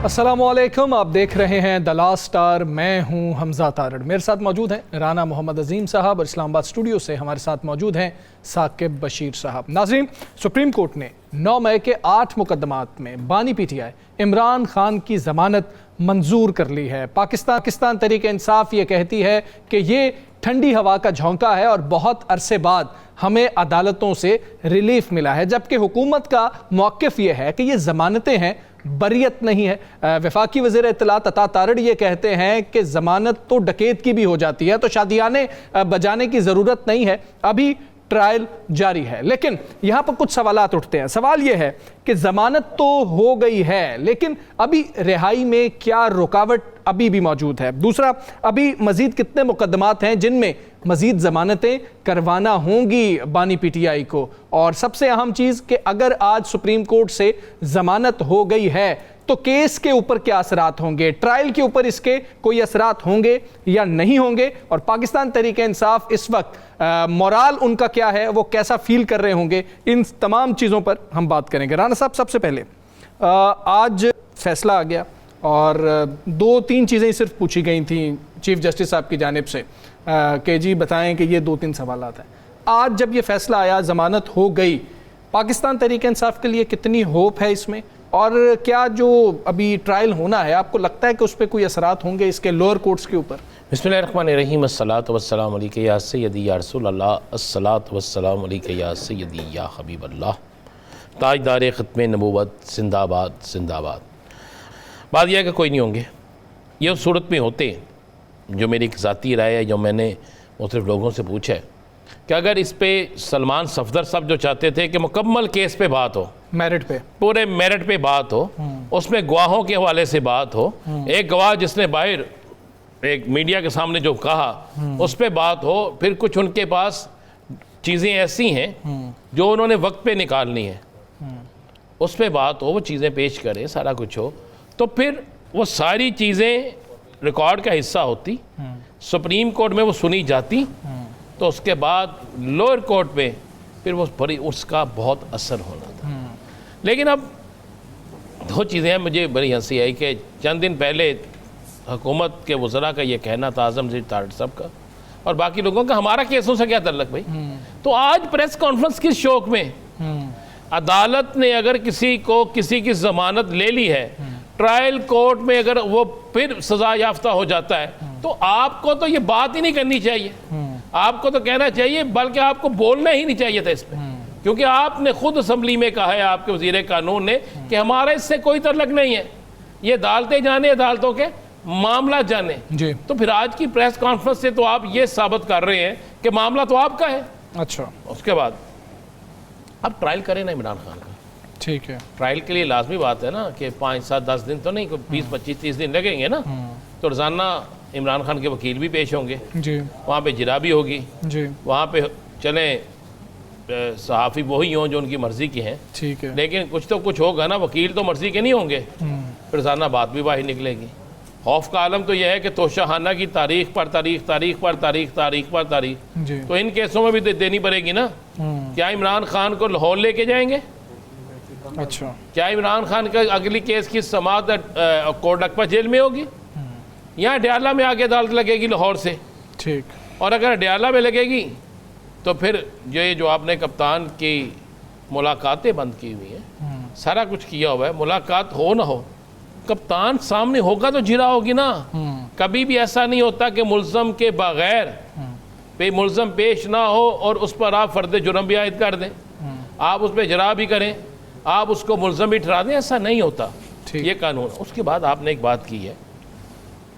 अस्सलामुअलैकुम, आप देख रहे हैं द लास्ट स्टार। मैं हूं हमजा तारड़। मेरे साथ मौजूद हैं राना मोहम्मद अजीम साहब और इस्लामाबाद स्टूडियो से हमारे साथ मौजूद हैं साकिब बशीर साहब। नाज़रीन, सुप्रीम कोर्ट ने 9 मई के 8 मुकदमात में बानी पीटीआई इमरान खान की ज़मानत मंजूर कर ली है। पाकिस्तान तहरीक इंसाफ ये कहती है कि ये ठंडी हवा का झोंका है और बहुत अरसे बाद हमें अदालतों से रिलीफ मिला है, जबकि हुकूमत का मौक़िफ़ ये है कि ये ज़मानतें हैं, बरियत नहीं है। वफाकी वज़ीर इत्तलात अता तारड़ ये कहते हैं कि ज़मानत तो डकैत की भी हो जाती है, तो शादियाने बजाने की ज़रूरत नहीं है, अभी ट्रायल जारी है। लेकिन यहाँ पर कुछ सवालात उठते हैं। सवाल ये है कि ज़मानत तो हो गई है, लेकिन अभी रिहाई में क्या रुकावट अभी भी मौजूद है? दूसरा, अभी मज़ीद कितने मुकदमात हैं जिनमें मज़ीद ज़मानतें करवाना होंगी बानी पीटीआई को? और सबसे अहम चीज़ कि अगर आज सुप्रीम कोर्ट से ज़मानत हो गई है तो केस के ऊपर क्या असरात होंगे, ट्रायल के ऊपर इसके कोई असरात होंगे या नहीं होंगे? और पाकिस्तान तहरीक इंसाफ इस वक्त मोराल उनका क्या है, वो कैसा फील कर रहे होंगे? इन तमाम चीज़ों पर हम बात करेंगे। राना साहब, सबसे पहले आज फैसला आ गया और 2-3 चीज़ें सिर्फ पूछी गई थी चीफ जस्टिस साहब की जानिब से कि जी बताएं कि ये 2-3 सवालात हैं। आज जब ये फैसला आया, ज़मानत हो गई, पाकिस्तान तहरीक इंसाफ के लिए कितनी होप है इसमें? और क्या जो अभी ट्रायल होना है, आपको लगता है कि उस पर कोई असरात होंगे इसके लोअर कोर्ट्स के ऊपर? बिस्मिल्लाहिर्रहमानिर्रहीम, अस्सलातु वस्सलामु अलैका या सय्यदी या रसूल अल्लाह, अस्सलातु वस्सलामु अलैका या सय्यदी या हबीब अल्लाह, ताजदार ख़त्म नबूवत जिंदाबाद जिंदाबाद। बात यह है कि कोई नहीं होंगे। ये उस सूरत में होते, जो मेरी एक ज़ाती राय है, जो मैंने मुख्तलिफ़ लोगों से पूछा है, कि अगर इस पे सलमान सफदर साहब जो चाहते थे कि मुकम्मल केस पे बात हो, मेरिट पे, पूरे मेरिट पे बात हो, उसमें गवाहों के हवाले से बात हो, एक गवाह जिसने बाहर एक मीडिया के सामने जो कहा उस पे बात हो, फिर कुछ उनके पास चीज़ें ऐसी हैं जो उन्होंने वक्त पे निकालनी है, उस पे बात हो, वो चीज़ें पेश करें, सारा कुछ हो, तो फिर वो सारी चीज़ें रिकॉर्ड का हिस्सा होती, सुप्रीम कोर्ट में वो सुनी जाती, तो उसके बाद लोअर कोर्ट में फिर वो बड़ी उसका बहुत असर होना था। लेकिन अब 2 चीज़ें हैं, मुझे बड़ी हंसी आई कि चंद दिन पहले हुकूमत के वज़रा का ये कहना था, आज़म ज़ीर तारड़ साहब का और बाकी लोगों का, हमारा केसों से क्या तल्लक भाई? तो आज प्रेस कॉन्फ्रेंस किस शौक में? अदालत ने अगर किसी को किसी की ज़मानत ले ली है, ट्रायल कोर्ट में अगर वो फिर सज़ा याफ्ता हो जाता है, तो आपको तो ये बात ही नहीं करनी चाहिए, आपको तो कहना चाहिए, बल्कि आपको बोलना ही नहीं चाहिए था इस पर, क्योंकि आपने खुद असम्बली में कहा है, आपके वज़ीर कानून ने, कि हमारा इससे कोई तल्लक नहीं है, ये अदालतें जाने, अदालतों के मामला जाने जी। तो फिर आज की प्रेस कॉन्फ्रेंस से तो आप ये साबित कर रहे हैं कि मामला तो आपका है। अच्छा, उसके बाद अब ट्रायल करें ना इमरान खान का, ठीक है, ट्रायल के लिए लाजमी बात है ना कि 5, 7, 10 दिन तो नहीं, 20, 25, 30 दिन लगेंगे ना, तो रोज़ाना इमरान खान के वकील भी पेश होंगे जी, वहाँ पे जिरा भी होगी जी, वहाँ पे चलें सहाफ़ी वही हों जो उनकी मर्ज़ी के हैं, ठीक है, लेकिन कुछ तो कुछ होगा ना, वकील तो मर्ज़ी के नहीं होंगे, रोज़ाना बात भी बाहर निकलेगी। खौफ का आलम तो यह है कि तोशाखाना की तारीख पर तारीख, तारीख पर तारीख, तारीख पर तारीख, तो इन केसों में भी देनी पड़ेगी ना। क्या इमरान खान को लाहौर लेके जाएंगे? अच्छा, क्या इमरान खान का अगली केस की समाअत कोटकपा जेल में होगी? यहाँ डयाला में आके अदालत लगेगी लाहौर से, ठीक, और अगर डयाला में लगेगी तो फिर जो आपने कप्तान की मुलाकातें बंद की हुई हैं, सारा कुछ किया हुआ है, मुलाकात हो ना हो, कप्तान सामने होगा तो जिरा होगी ना। कभी भी ऐसा नहीं होता कि मुल्ज़म के बगैर पे मुल्ज़म पेश ना हो और उस पर आप फ़र्द जुर्म भी आयद कर दें, आप उस पर जरा भी करें, आप उसको मुल्ज़म भी ठहरा दें, ऐसा नहीं होता ये कानून। उसके बाद आपने एक बात की है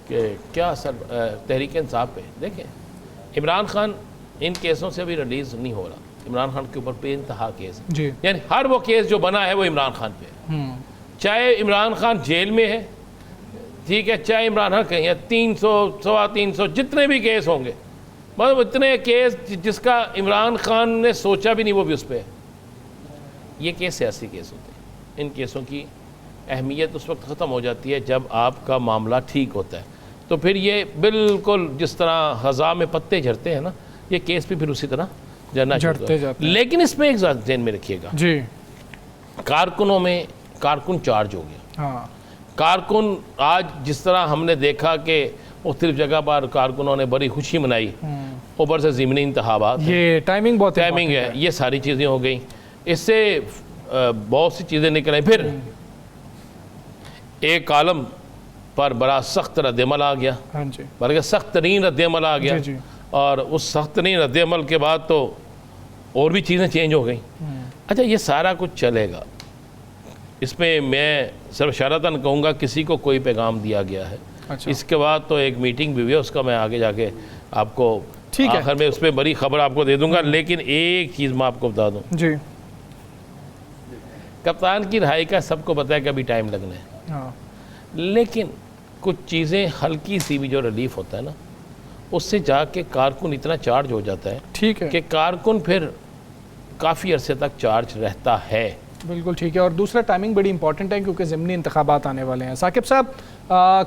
कि क्या असर तहरीक इंसाफ पे? देखें, इमरान खान इन केसों से भी रिलीज़ नहीं हो रहा, इमरान खान के ऊपर बेइंतहा केस जी, यानी हर वो केस जो बना है वो इमरान खान पे, चाहे इमरान खान जेल में है, ठीक है, चाहे इमरान खान कहीं 300, 350 जितने भी केस होंगे, मतलब इतने केस जिसका इमरान खान ने सोचा भी नहीं वो भी उस पर है। ये केस सियासी केस होते हैं, इन केसों की अहमियत उस वक्त ख़त्म हो जाती है जब आपका मामला ठीक होता है, तो फिर ये बिल्कुल जिस तरह ख़ज़ा में पत्ते झड़ते हैं ना, ये केस भी फिर उसी तरह झड़ना झड़ते जाते हैं। लेकिन इसमें एक ध्यान में रखिएगा जी, कारकुनों में कारकुन चार्ज हो गया, हाँ, کارکن آج جس طرح ہم نے دیکھا کہ مختلف جگہ پر کارکنوں نے بڑی خوشی منائی، اوپر سے ضمنی انتخابات، یہ ٹائمنگ بہت ٹائمنگ ہے، یہ ساری چیزیں ہو گئیں، اس سے بہت سی چیزیں نکلیں. پھر ایک کالم پر بڑا سخت رد عمل آ گیا، ہاں جی بلکہ سخت ترین رد عمل آ گیا، جی اور اس سخت ترین رد عمل کے بعد تو اور بھی چیزیں چینج ہو گئیں. اچھا یہ سارا کچھ چلے گا، اس میں میں صرف اشارتاً کہوں گا کسی کو کوئی پیغام دیا گیا ہے. اس کے بعد تو ایک میٹنگ بھی ہوئی ہے، اس کا میں آگے جا کے آپ کو آخر میں اس پہ بڑی خبر آپ کو دے دوں گا. لیکن ایک چیز میں آپ کو بتا دوں، جی کپتان کی رہائی کا سب کو پتہ ہے کہ ابھی ٹائم لگنا ہے، لیکن کچھ چیزیں ہلکی سی بھی جو ریلیف ہوتا ہے نا، اس سے جا کے کارکن اتنا چارج ہو جاتا ہے ٹھیک ہے کہ کارکن پھر کافی عرصے تک چارج رہتا ہے. بالکل ٹھیک ہے. اور دوسرا ٹائمنگ بڑی امپورٹنٹ ہے کیونکہ ضمنی انتخابات آنے والے ہیں. ثاقب صاحب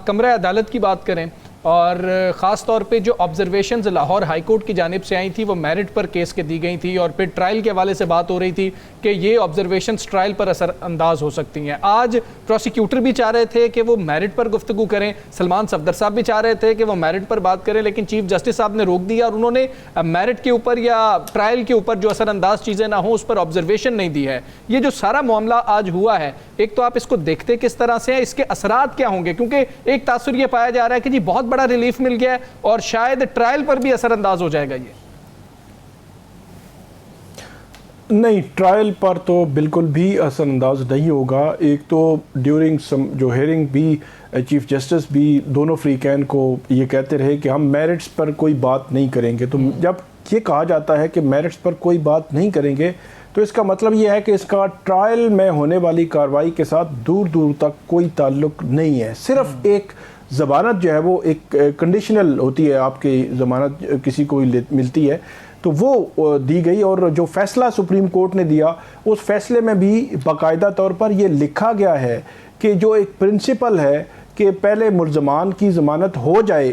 کمرہ عدالت کی بات کریں اور خاص طور پہ جو آبزرویشنز لاہور ہائی کورٹ کی جانب سے آئی تھی وہ میرٹ پر کیس کے دی گئی تھی، اور پھر ٹرائل کے حوالے سے بات ہو رہی تھی کہ یہ آبزرویشنز ٹرائل پر اثر انداز ہو سکتی ہیں. آج پروسیکیوٹر بھی چاہ رہے تھے کہ وہ میرٹ پر گفتگو کریں، سلمان صفدر صاحب بھی چاہ رہے تھے کہ وہ میرٹ پر بات کریں، لیکن چیف جسٹس صاحب نے روک دیا اور انہوں نے میرٹ کے اوپر یا ٹرائل کے اوپر جو اثر انداز چیزیں نہ ہوں اس پر آبزرویشن نہیں دی ہے. یہ جو سارا معاملہ آج ہوا ہے، ایک تو آپ اس کو دیکھتے کس طرح سے ہیں، اس کے اثرات کیا ہوں گے؟ کیونکہ ایک تاثر یہ پایا جا رہا ہے کہ جی بہت بڑا ریلیف مل گیا ہے اور شاید ٹرائل پر بھی اثر انداز ہو جائے گا. یہ نہیں، ٹرائل پر تو بالکل بھی اثر انداز نہیں ہوگا. ایک تو ڈیورنگ جو ہیئرنگ بھی چیف جسٹس بھی دونوں فریقین کو یہ کہتے رہے کہ ہم میرٹس پر کوئی بات نہیں کریں گے. تو جب یہ کہا جاتا ہے کہ میرٹس پر کوئی بات نہیں کریں گے تو اس کا مطلب یہ ہے کہ اس کا ٹرائل میں ہونے والی کارروائی کے ساتھ دور دور تک کوئی تعلق نہیں ہے. صرف ایک ضمانت جو ہے وہ ایک کنڈیشنل ہوتی ہے، آپ کی ضمانت کسی کو ملتی ہے تو وہ دی گئی، اور جو فیصلہ سپریم کورٹ نے دیا اس فیصلے میں بھی باقاعدہ طور پر یہ لکھا گیا ہے کہ جو ایک پرنسپل ہے کہ پہلے ملزمان کی ضمانت ہو جائے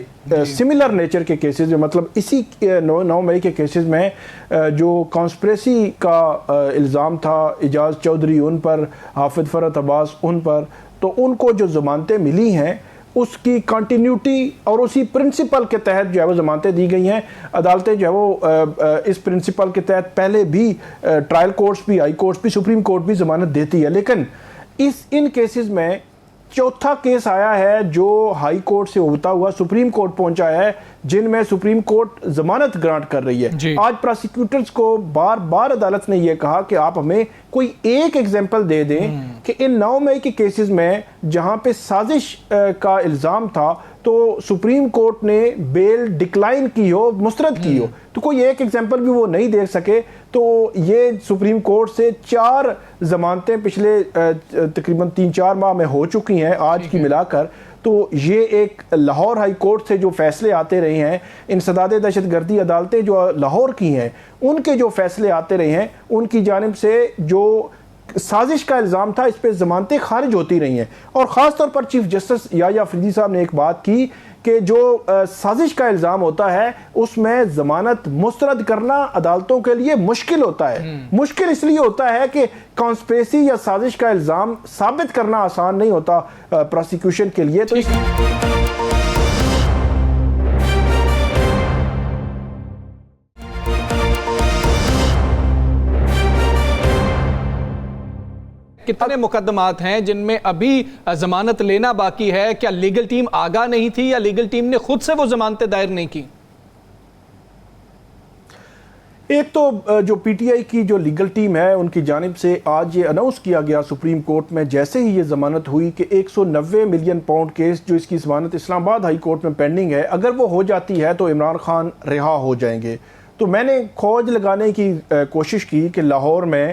سملر نیچر کے کیسز میں، مطلب اسی 9 مئی کے کیسز میں جو کانسپریسی کا الزام تھا اعجاز چودھری ان پر، حافظ فرحت عباس ان پر، تو ان کو جو ضمانتیں ملی ہیں اس کی کنٹینیوٹی اور اسی پرنسپل کے تحت جو ہے وہ ضمانتیں دی گئی ہیں. عدالتیں جو ہے وہ اس پرنسپل کے تحت پہلے بھی ٹرائل کورٹس بھی، ہائی کورٹس بھی، سپریم کورٹ بھی ضمانت دیتی ہے. لیکن ان کیسز میں چوتھا کیس آیا ہے جو ہائی کورٹ سے ہوتا ہوا سپریم کورٹ پہنچا ہے، جن میں سپریم کورٹ ضمانت گرانٹ کر رہی ہے. آج پراسیکیوٹرز کو بار بار عدالت نے یہ کہا کہ آپ ہمیں کوئی ایک ایگزامپل دے دیں کہ ان 9 مئی کے کیسز میں جہاں پہ سازش کا الزام تھا تو سپریم کورٹ نے بیل ڈکلائن کی ہو، مسترد کی ہو، تو کوئی ایک ایگزامپل بھی وہ نہیں دے سکے. تو یہ سپریم کورٹ سے 4 ضمانتیں پچھلے تقریباً 3-4 ماہ میں ہو چکی ہیں آج کی ملا کر. تو یہ ایک لاہور ہائی کورٹ سے جو فیصلے آتے رہے ہیں، انسداد دہشت گردی عدالتیں جو لاہور کی ہیں ان کے جو فیصلے آتے رہے ہیں، ان کی جانب سے جو سازش کا الزام تھا اس پہ ضمانتیں خارج ہوتی رہی ہیں. اور خاص طور پر چیف جسٹس یحییٰ افریدی صاحب نے ایک بات کی کہ جو سازش کا الزام ہوتا ہے اس میں ضمانت مسترد کرنا عدالتوں کے لیے مشکل ہوتا ہے. مشکل اس لیے ہوتا ہے کہ کانسپریسی یا سازش کا الزام ثابت کرنا آسان نہیں ہوتا پروسیکیوشن کے لیے. تو کتنے مقدمات ہیں جن میں ابھی ضمانت لینا باقی ہے؟ کیا لیگل ٹیم آگاہ نہیں تھی یا لیگل ٹیم نے خود سے وہ ضمانتیں دائر نہیں کی؟ ایک تو جو پی ٹی آئی کی جو لیگل ٹیم ہے ان کی جانب سے آج یہ اناؤنس کیا گیا سپریم کورٹ میں جیسے ہی یہ ضمانت ہوئی کہ 190 ملین پاؤنڈ کیس جو اس کی ضمانت اسلام آباد ہائی کورٹ میں پینڈنگ ہے، اگر وہ ہو جاتی ہے تو عمران خان رہا ہو جائیں گے. تو میں نے کھوج لگانے کی کوشش کی کہ لاہور میں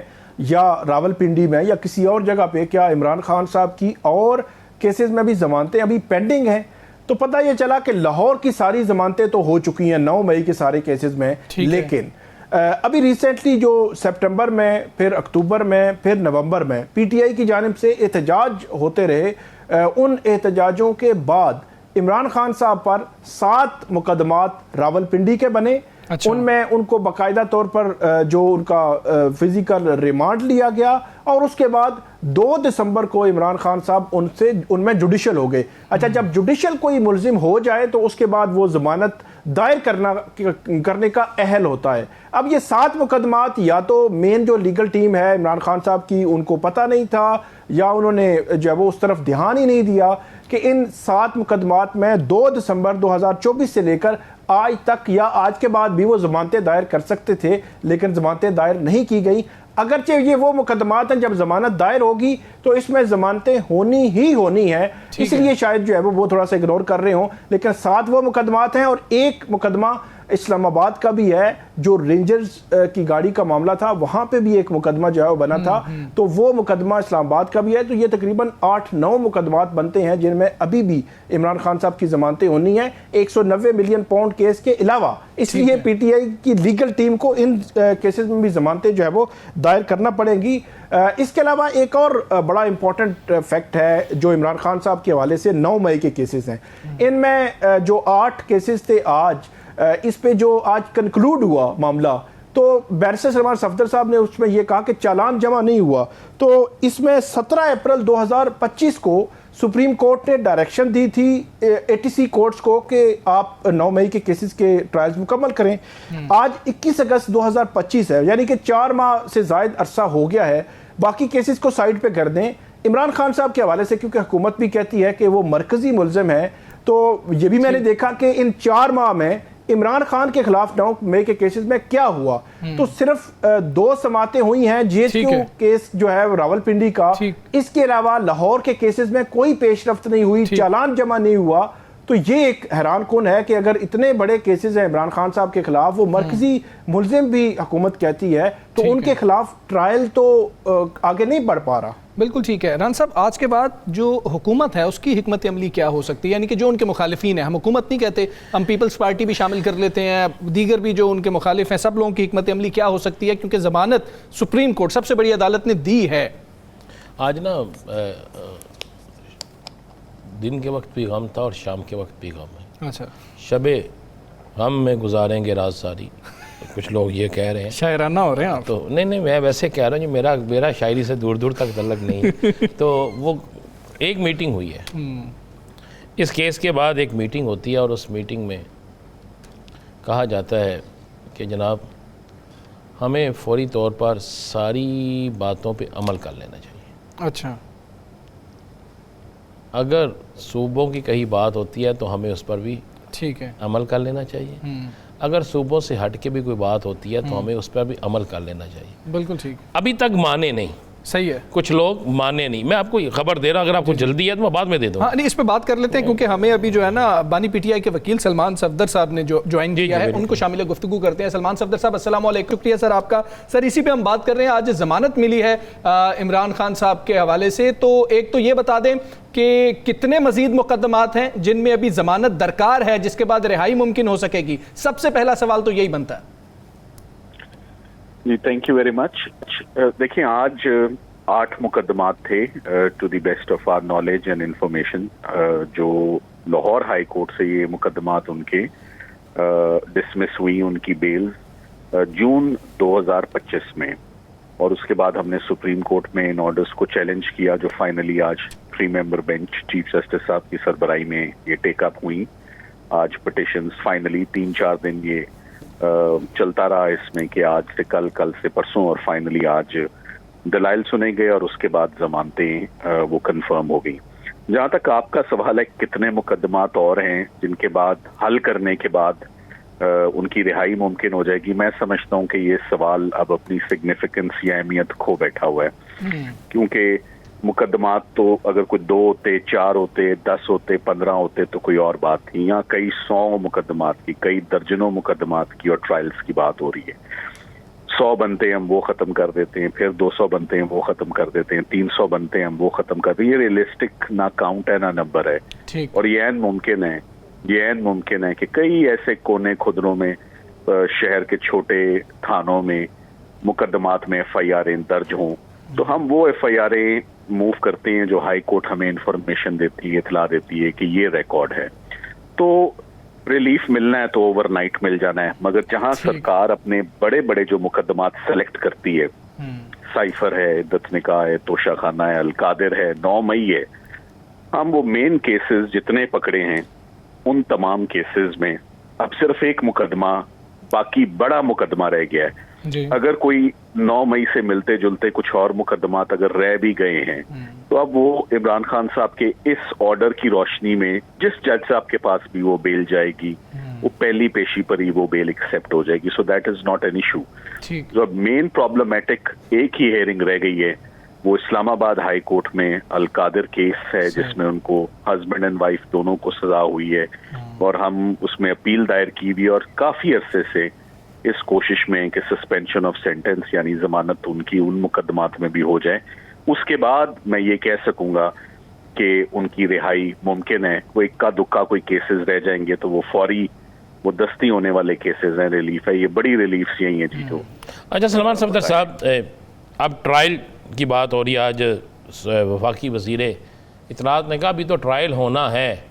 یا راول پنڈی میں یا کسی اور جگہ پہ کیا عمران خان صاحب کی اور کیسز میں بھی ضمانتیں ابھی پینڈنگ ہیں. تو پتہ یہ چلا کہ لاہور کی ساری ضمانتیں تو ہو چکی ہیں 9 مئی کے سارے کیسز میں، لیکن ابھی ریسنٹلی جو سپٹمبر میں، پھر اکتوبر میں، پھر نومبر میں پی ٹی آئی کی جانب سے احتجاج ہوتے رہے. ان احتجاجوں کے بعد عمران خان صاحب پر 7 مقدمات راول پنڈی کے بنے. ان میں ان کو باقاعدہ طور پر جو ان کا فزیکل ریمانڈ لیا گیا اور اس کے بعد 2 دسمبر کو عمران خان صاحب ان میں جوڈیشل ہو گئے. اچھا, جب جوڈیشل کوئی ملزم ہو جائے تو اس کے بعد وہ ضمانت دائر کرنے کا اہل ہوتا ہے. اب یہ 7 مقدمات یا تو مین جو لیگل ٹیم ہے عمران خان صاحب کی ان کو پتہ نہیں تھا, یا انہوں نے جو ہے وہ اس طرف دھیان ہی نہیں دیا کہ ان 7 مقدمات میں 2 دسمبر 2024 سے لے کر آج تک یا آج کے بعد بھی وہ ضمانتیں دائر کر سکتے تھے, لیکن ضمانتیں دائر نہیں کی گئی. اگرچہ یہ وہ مقدمات ہیں جب ضمانت دائر ہوگی تو اس میں ضمانتیں ہونی ہیں, اس لیے شاید جو ہے وہ تھوڑا سا اگنور کر رہے ہوں. لیکن 7 وہ مقدمات ہیں, اور ایک مقدمہ اسلام آباد کا بھی ہے جو رینجرز کی گاڑی کا معاملہ تھا, وہاں پہ بھی ایک مقدمہ جو ہے وہ بنا تھا, تو وہ مقدمہ اسلام آباد کا بھی ہے. تو یہ تقریباً 8-9 مقدمات بنتے ہیں جن میں ابھی بھی عمران خان صاحب کی ضمانتیں ہونی ہیں 190 ملین پاؤنڈ کیس کے علاوہ. اس لیے پی ٹی آئی کی لیگل ٹیم کو ان کیسز میں بھی ضمانتیں جو ہے وہ دائر کرنا پڑیں گی. اس کے علاوہ ایک اور بڑا امپورٹنٹ فیکٹ ہے جو عمران خان صاحب کے حوالے سے 9 مئی کے کیسز ہیں. ان میں جو 8 کیسز تھے آج, اس پہ جو آج کنکلوڈ ہوا معاملہ, تو بیرسٹر سلمان صفدر صاحب نے اس میں یہ کہا کہ چالان جمع نہیں ہوا. تو اس میں 17 اپریل 2025 کو سپریم کورٹ نے ڈائریکشن دی تھی ATC کورٹس کو کہ آپ 9 مئی کے کیسز کے ٹرائلز مکمل کریں. آج 21 اگست 2025 ہے, یعنی کہ 4 ماہ سے زائد عرصہ ہو گیا ہے. باقی کیسز کو سائڈ پہ کر دیں. عمران خان صاحب کے حوالے سے کیونکہ حکومت بھی کہتی ہے کہ وہ مرکزی ملزم ہے, تو یہ بھی میں نے دیکھا کہ ان 4 ماہ میں عمران خان کے خلاف 9 مئی کے کیسز میں کیا ہوا, تو صرف 2 سماعتیں ہوئی ہیں. GSQ کیس جو ہے راولپنڈی کا, اس کے علاوہ لاہور کے کیسز میں کوئی پیش رفت نہیں ہوئی, چالان جمع نہیں ہوا. تو یہ ایک حیران کن ہے کہ اگر اتنے بڑے کیسز ہیں عمران خان صاحب کے خلاف, وہ مرکزی ملزم بھی حکومت کہتی ہے, تو ان کے خلاف ٹرائل تو آگے نہیں بڑھ پا رہا. بالکل ٹھیک ہے. ران صاحب, آج کے بعد جو حکومت ہے اس کی حکمت عملی کیا ہو سکتی ہے؟ یعنی کہ جو ان کے مخالفین ہیں, ہم حکومت نہیں کہتے, ہم پیپلز پارٹی بھی شامل کر لیتے ہیں, دیگر بھی جو ان کے مخالف ہیں, سب لوگوں کی حکمت عملی کیا ہو سکتی ہے؟ کیونکہ ضمانت سپریم کورٹ سب سے بڑی عدالت نے دی ہے. آج نا دن کے وقت بھی غم تھا اور شام کے وقت بھی غم ہے. اچھا, شب غم میں گزاریں گے رات ساری, کچھ لوگ یہ کہہ رہے ہیں. شاعرانہ ہو رہے ہیں آپ. تو نہیں میں ویسے کہہ رہا ہوں, جو میرا شاعری سے دور دور تک تعلق نہیں. تو وہ ایک میٹنگ ہوئی ہے, اس کیس کے بعد ایک میٹنگ ہوتی ہے, اور اس میٹنگ میں کہا جاتا ہے کہ جناب ہمیں فوری طور پر ساری باتوں پہ عمل کر لینا چاہیے. اچھا, اگر صوبوں کی کہیں بات ہوتی ہے تو ہمیں اس پر بھی ٹھیک ہے عمل کر لینا چاہیے. اگر صوبوں سے ہٹ کے بھی کوئی بات ہوتی ہے تو ہمیں اس پر بھی عمل کر لینا چاہیے. بالکل ٹھیک. ابھی تک مانے نہیں. صحیح ہے, کچھ لوگ مانے نہیں. میں آپ کو خبر دے رہا ہوں, اگر آپ کو جلدی ہے تو میں بعد میں دے دوں. ہاں نہیں, اس پہ بات کر لیتے ہیں کیونکہ ہمیں ابھی جو ہے نا بانی پی ٹی آئی کے وکیل سلمان صفدر صاحب نے جو جوائن کیا ہے, ان کو شامل گفتگو کرتے ہیں. سلمان صفدر صاحب السلام علیکم. شکریہ سر آپ کا. سر اسی پہ ہم بات کر رہے ہیں, آج ضمانت ملی ہے عمران خان صاحب کے حوالے سے, تو ایک تو یہ بتا دیں کہ کتنے مزید مقدمات ہیں جن میں ابھی ضمانت درکار ہے جس کے بعد رہائی ممکن ہو سکے گی؟ سب سے پہلا سوال تو یہی بنتا ہے. جی تھینک یو ویری مچ. دیکھیں آج 8 مقدمات تھے to the best of our knowledge and information, جو لاہور ہائی کورٹ سے یہ مقدمات ان کے ڈسمس ہوئی, ان کی بیل جون 2025 میں, اور اس کے بعد ہم نے سپریم کورٹ میں ان آرڈرز کو چیلنج کیا جو فائنلی آج 3 ممبر بینچ چیف جسٹس صاحب کی سربراہی میں یہ ٹیک اپ ہوئی. آج پٹیشنز فائنلی 3-4 دن یہ چلتا رہا اس میں کہ آج سے کل سے پرسوں, اور فائنلی آج دلائل سنے گئے اور اس کے بعد ضمانتیں وہ کنفرم ہو گئی. جہاں تک آپ کا سوال ہے کتنے مقدمات اور ہیں جن کے بعد حل کرنے کے بعد ان کی رہائی ممکن ہو جائے گی, میں سمجھتا ہوں کہ یہ سوال اب اپنی سگنیفیکنس یا اہمیت کھو بیٹھا ہوا ہے. کیونکہ مقدمات تو اگر کوئی 2 ہوتے, 4 ہوتے, 10 ہوتے, 15 ہوتے تو کوئی اور بات تھی. یہاں کئی 100 مقدمات کی, کئی درجنوں مقدمات کی اور ٹرائلز کی بات ہو رہی ہے. 100 بنتے ہیں ہم وہ ختم کر دیتے ہیں, پھر 200 بنتے ہیں وہ ختم کر دیتے ہیں, 300 بنتے ہیں ہم وہ ختم کر دیتے ہیں. یہ ریئلسٹک نہ کاؤنٹ ہے نہ نمبر ہے, اور یہ عین ممکن ہے کہ کئی ایسے کونے خدروں میں شہر کے چھوٹے تھانوں میں مقدمات میں FIRیں درج ہوں, تو ہم وہ FIRیں موو کرتے ہیں جو ہائی کورٹ ہمیں انفارمیشن دیتی ہے, اطلاع دیتی ہے کہ یہ ریکارڈ ہے. تو ریلیف ملنا ہے تو اوور نائٹ مل جانا ہے, مگر جہاں سرکار اپنے بڑے بڑے جو مقدمات سلیکٹ کرتی ہے साइफर है, इद्दत निकाह है, तोशा खाना है, अलकादिर है, 9 मई है, हम वो मेन केसेस जितने पकड़े हैं उन तमाम केसेस में अब सिर्फ एक मुकदमा बाकी बड़ा मुकदमा रह गया है। जी। अगर कोई 9 मई से मिलते जुलते कुछ और मुकदमात अगर रह भी गए हैं तो अब वो इमरान खान साहब के इस ऑर्डर की रोशनी में जिस जज साहब के पास भी वो बेल जाएगी वो पहली पेशी पर ही वो बेल एक्सेप्ट हो जाएगी। So that is not an issue. ठीक। जो मेन प्रॉब्लमेटिक एक ही हेयरिंग रह गई है वो इस्लामाबाद हाई कोर्ट में अलकादिर केस है जिसमें उनको हस्बैंड एंड वाइफ दोनों को सजा हुई है और हम उसमें अपील दायर की भी और काफी अरसे से इस कोशिश में कि सस्पेंशन ऑफ सेंटेंस यानी जमानत उनकी उन मुकदमात में भी हो जाए। उसके बाद मैं ये कह सकूंगा कि उनकी रिहाई मुमकिन है। वो इक्का दुक्का कोई केसेस रह जाएंगे तो वो फौरी वो दस्ती होने वाले केसेस हैं, रिलीफ है, ये बड़ी रिलीफ यही है जी। तो अच्छा सलमान सफदर साहब, अब ट्रायल की बात हो रही है। आज वफाकी वज़ीर इत्तलात ने कहा अभी तो ट्रायल होना है,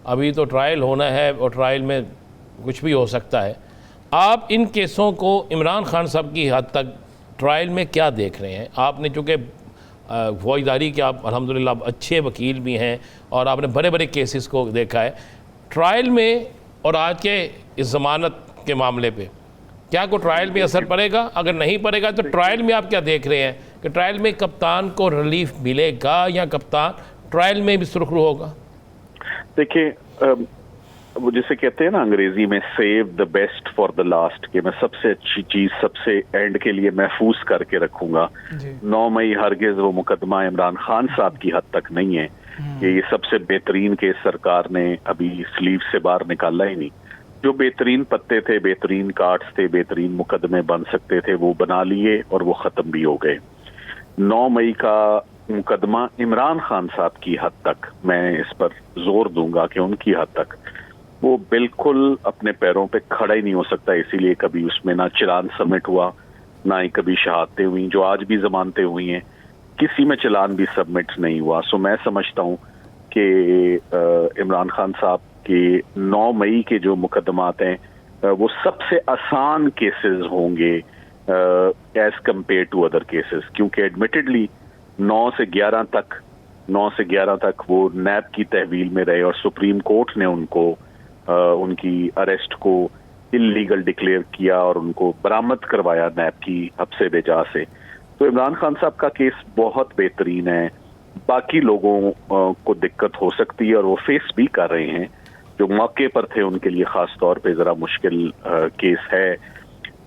अभी तो ट्रायल होना है और ट्रायल में कुछ भी हो सकता है। आप इन केसों को इमरान खान साहब की हद तक ट्रायल में क्या देख रहे हैं? आपने चूँकि फौजदारी के आप अल्हम्दुलिल्लाह अच्छे वकील भी हैं और आपने बड़े बड़े केसेस को देखा है, ट्रायल में और आज के इस ज़मानत के मामले पे क्या को ट्रायल में असर पड़ेगा? अगर नहीं पड़ेगा तो ट्रायल में आप क्या देख रहे हैं कि ट्रायल में कप्तान को रिलीफ मिलेगा या कप्तान ट्रायल में भी सुरखरू होगा? देखिए, वो जिसे कहते हैं ना अंग्रेजी में save the best for the last, कि मैं सबसे अच्छी चीज सबसे एंड के लिए महफूज करके रखूंगा। 9 मई हरगिज वो मुकदमा इमरान खान साहब की हद तक नहीं है कि ये सबसे बेहतरीन केस सरकार ने अभी स्लीव से बाहर निकाला ही नहीं। जो बेहतरीन पत्ते थे, बेहतरीन कार्ड्स थे, बेहतरीन मुकदमे बन सकते थे वो बना लिए और वो खत्म भी हो गए। 9 मई का मुकदमा इमरान खान साहब की हद तक, मैं इस पर जोर दूंगा कि उनकी हद तक वो बिल्कुल अपने पैरों पे खड़ा ही नहीं हो सकता। इसीलिए कभी उसमें ना चालान सबमिट हुआ, ना ही कभी शहादतें हुई। जो आज भी जमानतें हुई हैं किसी में चालान भी सबमिट नहीं हुआ। सो मैं समझता हूँ कि इमरान खान साहब के 9 मई के जो मुकदमात हैं वो सबसे आसान केसेस होंगे as compare to other cases, क्योंकि एडमिटेडली 9 से 11 तक वो नैब की तहवील में रहे और सुप्रीम कोर्ट ने उनको उनकी अरेस्ट को इल्लीगल डिक्लेयर किया और उनको बरामद करवाया नैब की हब्से बेजा से। तो इमरान खान साहब का केस बहुत बेहतरीन है। बाकी लोगों को दिक्कत हो सकती है और वो फेस भी कर रहे हैं, जो मौके पर थे उनके लिए खास तौर पे जरा मुश्किल केस है,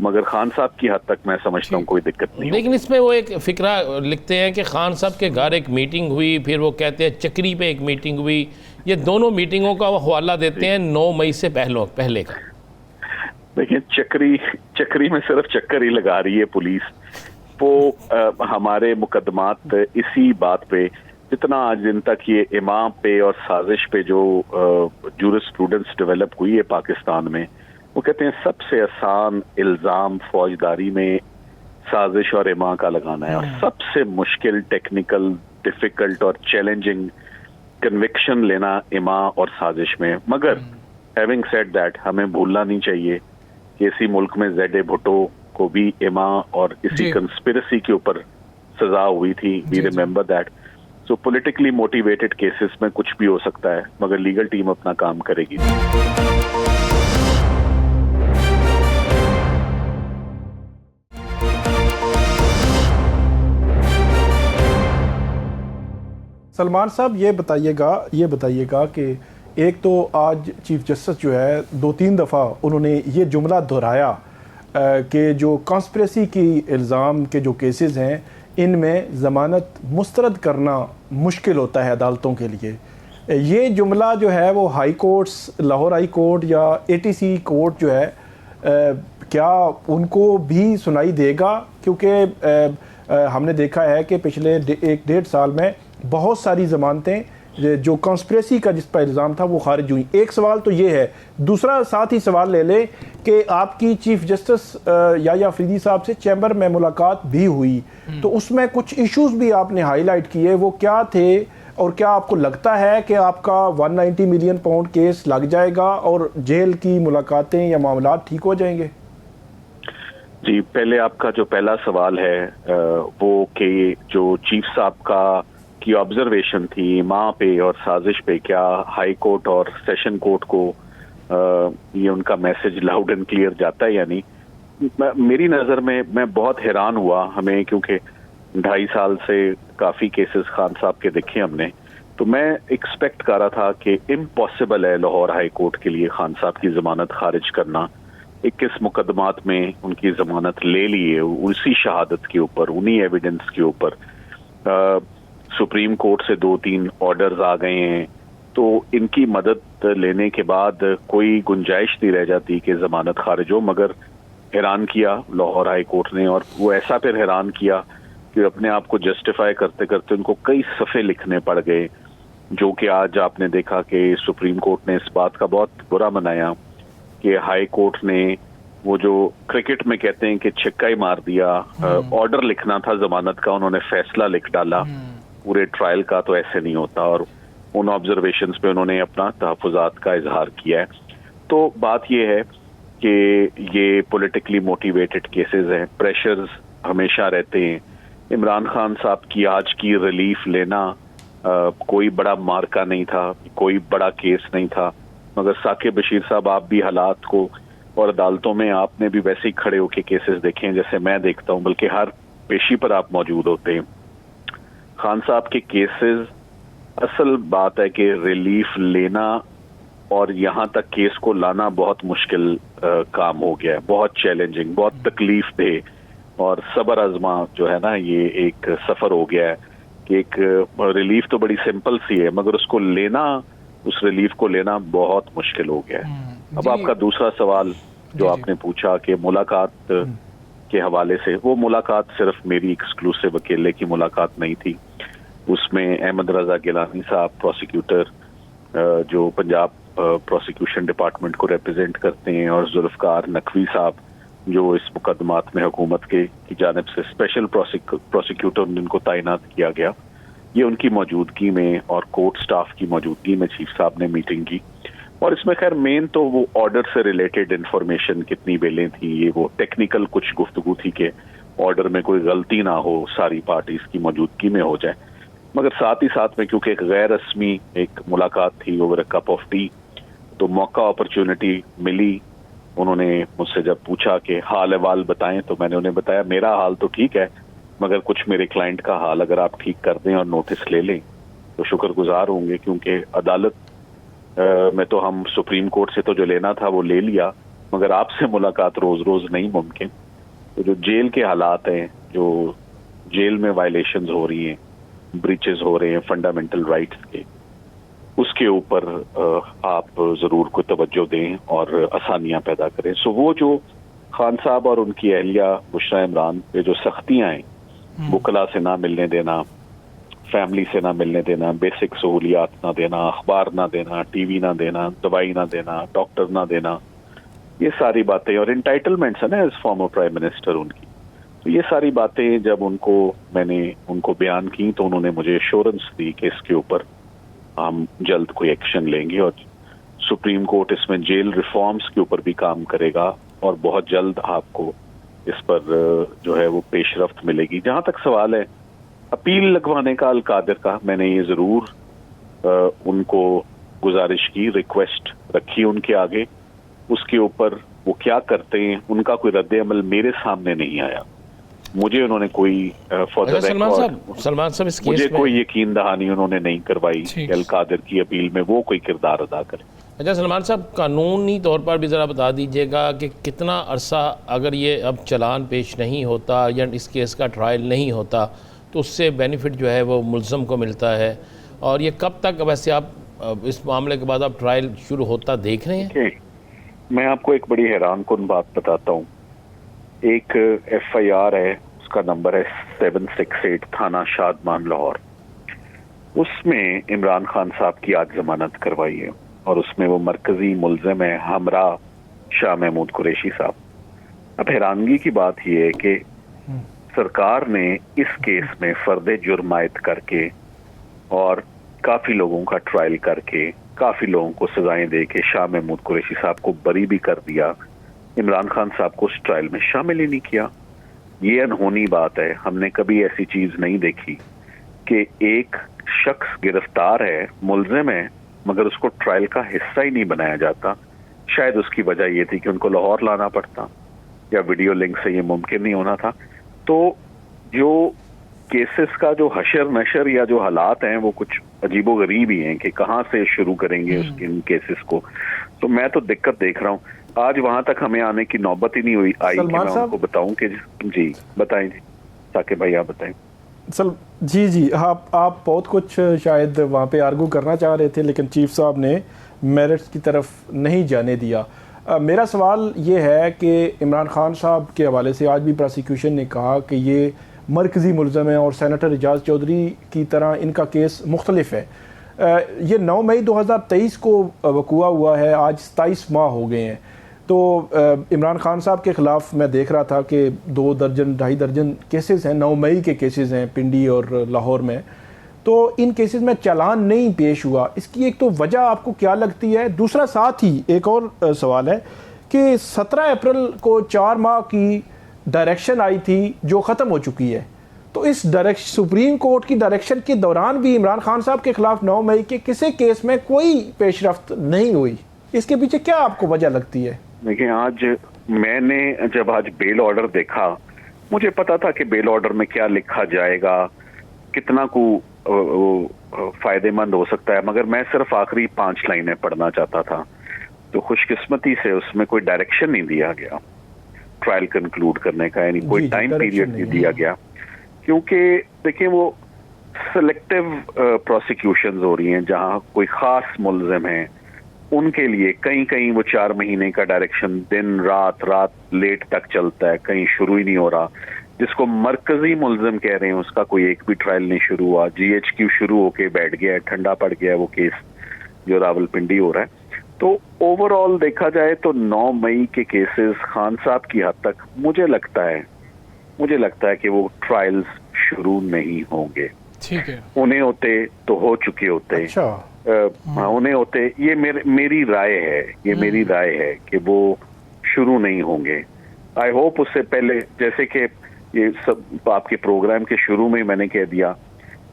मगर खान साहब की हद तक मैं समझता हूँ कोई दिक्कत नहीं। लेकिन इसमें वो एक फिक्रा लिखते हैं कि खान साहब के घर एक मीटिंग हुई, फिर वो कहते हैं चक्री पे एक मीटिंग हुई। ये दोनों मीटिंगों का वो हवाला देते हैं 9 मई से पहले का। देखिए, चक्री में सिर्फ चक्कर ही लगा रही है पुलिस। वो हमारे मुकदमात इसी बात पे, जितना आज दिन तक ये इमाम पे और साजिश पे जो जूरिस्प्रूडेंस डेवलप हुई है पाकिस्तान में, वो कहते हैं सबसे आसान इल्ज़ाम फौजदारी में साजिश और इमा का लगाना है और सबसे मुश्किल, टेक्निकल, डिफिकल्ट और चैलेंजिंग कन्विक्शन लेना इमा और साजिश में। मगर हैविंग सेड दैट, हमें भूलना नहीं चाहिए कि इसी मुल्क में ज़ेड भुट्टो को भी इमा और इसी कंस्पिरेसी के ऊपर सजा हुई थी। We remember that. So politically motivated cases में कुछ भी हो सकता है, मगर लीगल टीम अपना काम करेगी। सलमान साहब ये बताइएगा कि एक तो आज चीफ जस्टिस जो है 2-3 दफ़ा उन्होंने ये जुमला दोहराया कि जो कॉन्स्पिरेसी की इल्ज़ाम के जो केसेस हैं इनमें ज़मानत मुस्तरद करना मुश्किल होता है अदालतों के लिए। ये जुमला जो है वो high courts, Lahore high court या ATC कोर्ट जो है क्या उनको भी सुनाई देगा? क्योंकि हमने देखा है कि पिछले 1-1.5 साल में बहुत सारी ज़मानतें जो कॉन्स्पिरेसी का जिस पर इल्ज़ाम था वो खारिज हुई। एक सवाल तो ये है। दूसरा साथ ही सवाल ले लें कि आपकी चीफ जस्टिस याह्या अफरीदी साहब से चैम्बर में मुलाकात भी हुई, तो उसमें कुछ इश्यूज़ भी आपने हाईलाइट किए, वो क्या थे? और क्या आपको लगता है कि आपका 190 मिलियन पाउंड केस लग जाएगा और जेल की मुलाकातें या मामला ठीक हो जाएंगे? जी, पहले आपका जो पहला सवाल है वो कि जो चीफ साहब की ऑब्जर्वेशन थी माँ पे और साजिश पे, क्या हाई कोर्ट और सेशन कोर्ट को ये उनका मैसेज लाउड एंड क्लियर जाता है या नहीं। मेरी नज़र में मैं बहुत हैरान हुआ, हमें क्योंकि 2.5 साल से काफ़ी केसेस खान साहब के देखे हमने, तो मैं एक्सपेक्ट कर रहा था कि इम्पॉसिबल है लाहौर हाई कोर्ट के लिए खान साहब की ज़मानत खारिज करना। 21 मुकदमात में उनकी ज़मानत ले लिए, उसी शहादत के ऊपर, उन्हीं एविडेंस के ऊपर। सुप्रीम कोर्ट से 2-3 ऑर्डर्स आ गए हैं, तो इनकी मदद लेने के बाद कोई गुंजाइश नहीं रह जाती कि ज़मानत खारिज हो। मगर हैरान किया लाहौर हाई कोर्ट ने, और वो ऐसा फिर हैरान किया कि अपने आप को जस्टिफाई करते करते उनको कई सफ़े लिखने पड़ गए, जो कि आज आपने देखा कि सुप्रीम कोर्ट ने इस बात का बहुत बुरा मनाया कि हाई कोर्ट ने वो जो क्रिकेट में कहते हैं कि छक्का ही मार दिया, ऑर्डर लिखना था जमानत का, उन्होंने फैसला लिख डाला। पूरे ट्रायल का तो ऐसे नहीं होता, और उन ऑब्जर्वेशंस पे उन्होंने अपना तहफ़्फ़ुज़ात का इजहार किया है। तो बात ये है कि ये पॉलिटिकली मोटिवेटेड केसेस हैं, प्रेशर्स हमेशा रहते हैं। इमरान खान साहब की आज की रिलीफ लेना कोई बड़ा मार्का नहीं था, कोई बड़ा केस नहीं था, मगर साकिब बशीर साहब, आप भी हालात को और अदालतों में आपने भी वैसे ही खड़े होकर केसेस देखे हैं जैसे मैं देखता हूं, बल्कि हर पेशी पर आप मौजूद होते हैं। खान साहब के केसेस, असल बात है कि रिलीफ लेना और यहाँ तक केस को लाना बहुत मुश्किल काम हो गया है, बहुत चैलेंजिंग, बहुत तकलीफ दे और सबर आजमा जो है ना, ये एक सफर हो गया है कि एक रिलीफ तो बड़ी सिंपल सी है, मगर उसको लेना, उस रिलीफ को लेना बहुत मुश्किल हो गया है। अब आपका दूसरा सवाल जो आपने पूछा कि मुलाकात के हवाले से, वो मुलाकात सिर्फ मेरी एक्सक्लूसिव अकेले की मुलाकात नहीं थी। उसमें अहमद रजा गिलानी साहब, प्रोसिक्यूटर जो पंजाब प्रोसिक्यूशन डिपार्टमेंट को रिप्रेजेंट करते हैं, और जुल्फकार नकवी साहब जो इस मुकदमात में हुकूमत की जानिब से स्पेशल प्रोसिक्यूटर जिनको तैनात किया गया, ये उनकी मौजूदगी में और कोर्ट स्टाफ की मौजूदगी में चीफ साहब ने मीटिंग की। और इसमें खैर मेन तो वो ऑर्डर से रिलेटेड इंफॉर्मेशन, कितनी बेलें थी, ये वो टेक्निकल कुछ गुफ्तगू थी कि ऑर्डर में कोई गलती ना हो, सारी पार्टीज की मौजूदगी में हो जाए। मगर साथ ही साथ में क्योंकि एक गैर रस्मी एक मुलाकात थी over a cup of T, तो मौका अपॉर्चुनिटी मिली। उन्होंने मुझसे जब पूछा कि हाल अहवाल बताएं, तो मैंने उन्हें बताया मेरा हाल तो ठीक है, मगर कुछ मेरे क्लाइंट का हाल अगर आप ठीक कर दें और नोटिस ले लें तो शुक्रगुजार होंगे, क्योंकि अदालत में तो हम सुप्रीम कोर्ट से तो जो लेना था वो ले लिया, मगर आपसे मुलाकात रोज रोज नहीं मुमकिन। तो जो जेल के हालात हैं, जो जेल में वायलेशंस हो रही हैं, ब्रीचेस हो रहे हैं फंडामेंटल राइट्स के, उसके ऊपर आप जरूर को तवज्जो दें और आसानियां पैदा करें। सो वो जो खान साहब और उनकी अहलिया बुशरा इमरान पे जो सख्तियां हैं, वकला से ना मिलने देना, फैमिली से ना मिलने देना, बेसिक सहूलियात ना देना, अखबार ना देना, टीवी ना देना, दवाई ना देना, डॉक्टर ना देना, ये सारी बातें, और इंटाइटलमेंट्स है ना एज फॉर्मर प्राइम मिनिस्टर उनकी, तो ये सारी बातें जब मैंने उनको बयान की, तो उन्होंने मुझे एश्योरेंस दी कि इसके ऊपर हम जल्द कोई एक्शन लेंगे, और सुप्रीम कोर्ट इसमें जेल रिफॉर्म्स के ऊपर भी काम करेगा, और बहुत जल्द आपको इस पर जो है वो पेशरफ्त मिलेगी। जहां तक सवाल है अपील लगवाने का अलकादिर का, मैंने ये जरूर उनको गुजारिश की, रिक्वेस्ट रखी उनके आगे, उसके ऊपर वो क्या करते हैं उनका कोई रद्द अमल मेरे सामने नहीं आया। मुझे उन्होंने कोई सलमान साहब इस मुझे केस में कोई यकीन दहानी उन्होंने नहीं करवाई कि अलकादिर की अपील में वो कोई किरदार अदा करे। अच्छा सलमान साहब, कानूनी तौर पर भी ज़रा बता दीजिएगा कि कितना अरसा अगर ये अब चालान पेश नहीं होता या इस केस का ट्रायल नहीं होता तो उससे बेनिफिट जो है वो मुल्ज़म को मिलता है, और ये कब तक वैसे आप इस मामले के बाद आप ट्रायल शुरू होता देख रहे हैं? मैं आपको एक बड़ी हैरान कुन बात बताता हूँ। एक FIR है, उसका नंबर है 768, थाना शादमान लाहौर। उसमें इमरान खान साहब की आज जमानत करवाई है, और उसमें वो मरकजी मुल्ज़िम है हमरा शाह महमूद कुरैशी साहब। अब हैरानगी की बात यह है कि सरकार ने इस केस में फर्द जुर्म आयद करके और काफ़ी लोगों का ट्रायल करके, काफ़ी लोगों को सजाएं दे के शाह महमूद कुरैशी साहब को बरी भी कर दिया, इमरान खान साहब को उस ट्रायल में शामिल ही नहीं किया। ये अनहोनी बात है, हमने कभी ऐसी चीज नहीं देखी कि एक शख्स गिरफ्तार है, मुलजिम है, मगर उसको ट्रायल का हिस्सा ही नहीं बनाया जाता। शायद उसकी वजह ये थी कि उनको लाहौर लाना पड़ता या वीडियो लिंक से ये मुमकिन नहीं होना था। तो जो केसेस का जो हशर नशर या जो हालात हैं वो कुछ अजीबोगरीब ही हैं कि कहाँ से शुरू करेंगे इन केसेस को। तो मैं तो दिक्कत देख रहा हूँ, आज वहां तक हमें आने की नौबत ही नहीं हुई आई कि मैं उनको बताऊं कि जी बताएं जी, साकिब भाई आप बताएं। जी आप बहुत कुछ शायद वहाँ पे आर्गू करना चाह रहे थे, लेकिन चीफ साहब ने मेरिट्स की तरफ नहीं जाने दिया। मेरा सवाल ये है कि इमरान खान साहब के हवाले से आज भी प्रोसिक्यूशन ने कहा कि ये मरकज़ी मुलज़म है और सेनेटर एजाज चौधरी की तरह इनका केस मुख्तलिफ है। ये 9 मई 2023 को वक़ुआ हुआ है, आज 27 माह हो गए हैं। तो इमरान खान साहब के ख़िलाफ़ मैं देख रहा था कि 2 दर्जन 2.5 दर्जन केसेस हैं, 9 मई के केसेस हैं पिंडी और लाहौर में। तो इन केसेस में चालान नहीं पेश हुआ, इसकी एक तो वजह आपको क्या लगती है? दूसरा साथ ही एक और सवाल है कि 17 अप्रैल को 4 माह की डायरेक्शन आई थी जो ख़त्म हो चुकी है। तो इस डायरेक्शन, सुप्रीम कोर्ट की डायरेक्शन के दौरान भी इमरान खान साहब के ख़िलाफ़ 9 मई के किसी केस में कोई पेशरफ्त नहीं हुई। इसके पीछे क्या आपको वजह लगती है? देखिए, आज मैंने जब आज बेल ऑर्डर देखा, मुझे पता था कि बेल ऑर्डर में क्या लिखा जाएगा, कितना को फायदेमंद हो सकता है, मगर मैं सिर्फ आखिरी 5 लाइनें पढ़ना चाहता था। तो खुशकिस्मती से उसमें कोई डायरेक्शन नहीं दिया गया ट्रायल कंक्लूड करने का, यानी कोई टाइम पीरियड नहीं दिया गया, क्योंकि देखिए वो सिलेक्टिव प्रोसिक्यूशंस हो रही हैं। जहां कोई खास मुलजिम है उनके लिए कहीं वो 4 महीने का डायरेक्शन दिन रात लेट तक चलता है, कहीं शुरू ही नहीं हो रहा। जिसको मरकजी मुलजिम कह रहे हैं उसका कोई एक भी ट्रायल नहीं शुरू हुआ। GHQ शुरू होके बैठ गया है, ठंडा पड़ गया है वो केस जो रावलपिंडी हो रहा है। तो ओवरऑल देखा जाए तो 9 मई के केसेस खान साहब की हद तक मुझे लगता है कि वो ट्रायल्स शुरू नहीं होंगे। ठीक है, उन्हें होते तो हो चुके होते। अच्छा। उन्हें होते, ये मेरी राय है कि वो शुरू नहीं होंगे। आई होप उससे पहले, जैसे कि ये सब आपके प्रोग्राम के शुरू में मैंने कह दिया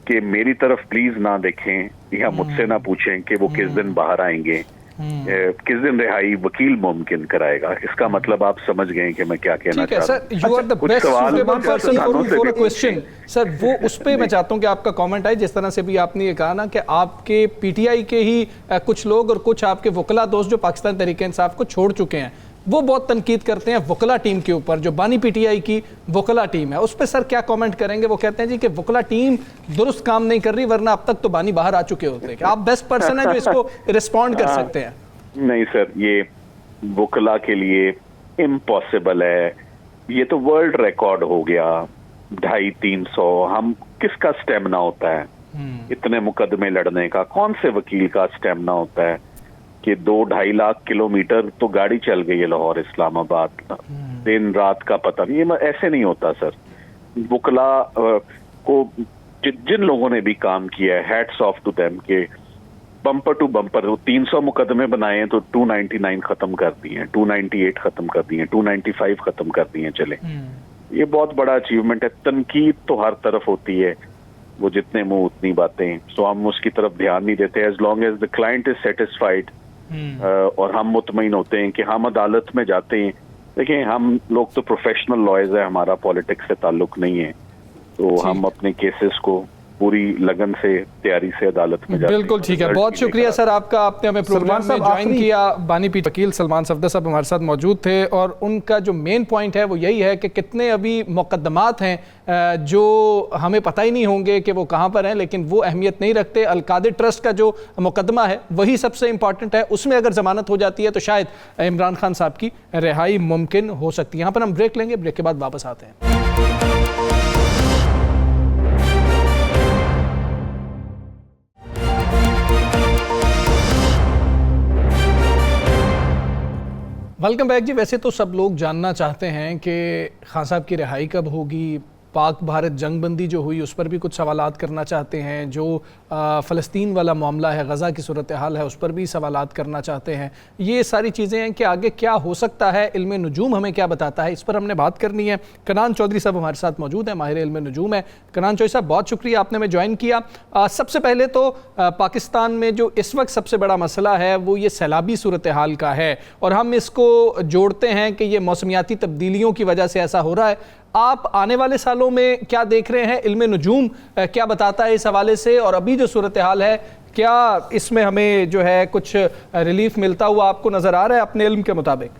कि मेरी तरफ प्लीज ना देखें या मुझसे ना पूछें कि वो किस दिन बाहर आएंगे, किस दिन रिहाई वकील मुमकिन कराएगा। इसका मतलब आप समझ गए कि मैं क्या कहना चाहता हूं। You are the best suitable person for a question sir. वो उस पे मैं चाहता हूं कि आपका कमेंट आए। जिस तरह से भी आपने ये कहा ना कि आपके PTI के ही कुछ लोग और कुछ आपके वकला दोस्त जो पाकिस्तान तहरीक इंसाफ को छोड़ चुके हैं, वो बहुत तनकीद करते हैं वकला टीम के ऊपर, जो बानी PTI की वकला टीम है। उस पर सर क्या कमेंट करेंगे? वो कहते हैं जी कि वकला टीम दुरुस्त काम नहीं कर रही, वरना अब तक तो बानी बाहर आ चुके होते। आप बेस्ट पर्सन है जो इसको रिस्पॉन्ड कर सकते हैं। नहीं सर, ये वकला के लिए इम्पॉसिबल है। ये तो वर्ल्ड रिकॉर्ड हो गया, 250-300। हम किसका स्टेमिना होता है इतने मुकदमे लड़ने का? कौन से वकील का स्टेमिना होता है कि 2-2.5 लाख किलोमीटर तो गाड़ी चल गई है लाहौर इस्लामाबाद, दिन रात का पता नहीं। ये ऐसे नहीं होता सर। वकला को जिन लोगों ने भी काम किया है, हैट्स ऑफ टू देम के बम्पर टू बम्पर 300 मुकदमे बनाए हैं तो 299 खत्म कर दिए हैं, 298 खत्म कर दिए हैं, 295 खत्म कर दिए हैं। चले, ये बहुत बड़ा अचीवमेंट है। तनकीद तो हर तरफ होती है, वो जितने मुंह उतनी बातें। सो हम उसकी तरफ ध्यान नहीं देते। As long as the client is satisfied और हम मुतमईन होते हैं कि हम अदालत में जाते हैं। देखिए, हम लोग तो प्रोफेशनल लॉयर्स है, हमारा पॉलिटिक्स से ताल्लुक नहीं है। तो हम अपने केसेस को पूरी लगन से, तैयारी से अदालत में जाते हैं। बिल्कुल ठीक है, बहुत शुक्रिया सर आपका, आपने हमें प्रोग्राम में ज्वाइन किया। बानी PTI वकील सलमान सफदर साहब हमारे साथ मौजूद थे और उनका जो मेन पॉइंट है वो यही है कि कितने अभी मुकदमात हैं जो हमें पता ही नहीं होंगे कि वो कहाँ पर हैं, लेकिन वो अहमियत नहीं रखते। अलकादिर ट्रस्ट का जो मुकदमा है वही सबसे इंपॉर्टेंट है। उसमें अगर जमानत हो जाती है तो शायद इमरान खान साहब की रिहाई मुमकिन हो सकती है। यहाँ पर हम ब्रेक लेंगे, ब्रेक के बाद वापस आते हैं। वेलकम बैक जी। वैसे तो सब लोग जानना चाहते हैं कि खान साहब की रिहाई कब होगी, पाक भारत जंग बंदी जो हुई उस पर भी कुछ सवालात करना चाहते हैं, जो फ़लस्तीन वाला मामला है, गज़ा की सूरत हाल है, उस पर भी सवालात करना चाहते हैं। ये सारी चीज़ें हैं कि आगे क्या हो सकता है, इल्म नजूम हमें क्या बताता है, इस पर हमने बात करनी है। कनान चौधरी साहब हमारे साथ मौजूद हैं, माहिर इल्म नजूम है। कनान चौधरी साहब, बहुत शुक्रिया आपने हमें ज्वाइन किया। सबसे पहले तो पाकिस्तान में जो इस वक्त सबसे बड़ा मसला है वो ये सैलाबी सूरत हाल का है, और हम इसको जोड़ते हैं कि ये मौसमियाती तब्दीलियों की वजह से ऐसा हो रहा है। आप आने वाले सालों में क्या देख रहे हैं, इल्म नजूम क्या बताता है इस हवाले से, और अभी जो सूरत हाल है क्या इसमें हमें जो है कुछ रिलीफ मिलता हुआ आपको नज़र आ रहा है अपने इल्म के मुताबिक?